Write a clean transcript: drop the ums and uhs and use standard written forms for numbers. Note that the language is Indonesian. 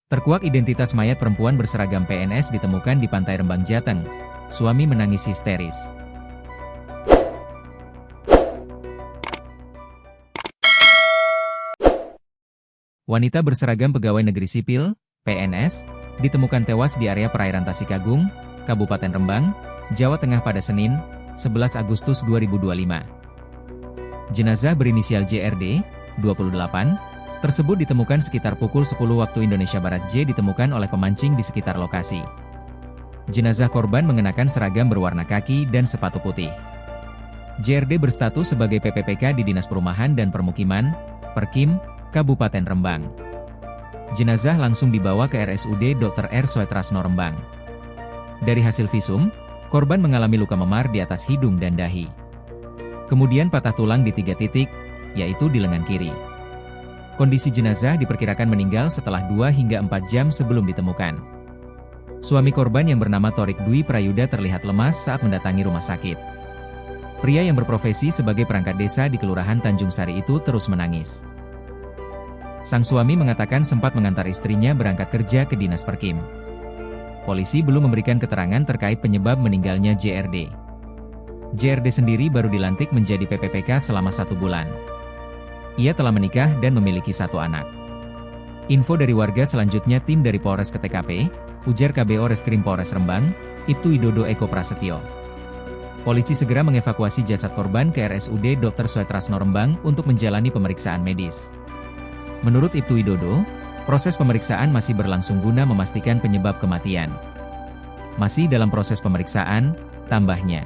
Terkuak identitas mayat perempuan berseragam PNS ditemukan di Pantai Rembang, Jateng. Suami menangis histeris. Wanita berseragam pegawai negeri sipil, PNS, ditemukan tewas di area perairan Tasikagung, Kabupaten Rembang, Jawa Tengah pada Senin, 11 Agustus 2025. Jenazah berinisial JRD, 28, tersebut ditemukan sekitar pukul 10 waktu Indonesia Barat. J ditemukan oleh pemancing di sekitar lokasi. Jenazah korban mengenakan seragam berwarna kaki dan sepatu putih. JRD berstatus sebagai PPPK di Dinas Perumahan dan Permukiman, Perkim, Kabupaten Rembang. Jenazah langsung dibawa ke RSUD Dr. R. Soetrasno Rembang. Dari hasil visum, korban mengalami luka memar di atas hidung dan dahi. Kemudian patah tulang di 3 titik, yaitu di lengan kiri. Kondisi jenazah diperkirakan meninggal setelah 2 hingga 4 jam sebelum ditemukan. Suami korban yang bernama Torik Dwi Prayuda terlihat lemas saat mendatangi rumah sakit. Pria yang berprofesi sebagai perangkat desa di Kelurahan Tanjung Sari itu terus menangis. Sang suami mengatakan sempat mengantar istrinya berangkat kerja ke Dinas Perkim. Polisi belum memberikan keterangan terkait penyebab meninggalnya JRD. JRD sendiri baru dilantik menjadi PPPK selama 1 bulan. Ia telah menikah dan memiliki 1 anak. Info dari warga selanjutnya tim dari Polres ke TKP, ujar KBO Reskrim Polres Rembang, Ibtu Widodo Eko Prasetyo. Polisi segera mengevakuasi jasad korban ke RSUD Dr. Soetrasno Rembang untuk menjalani pemeriksaan medis. Menurut Ibtu Widodo, proses pemeriksaan masih berlangsung guna memastikan penyebab kematian. Masih dalam proses pemeriksaan, tambahnya.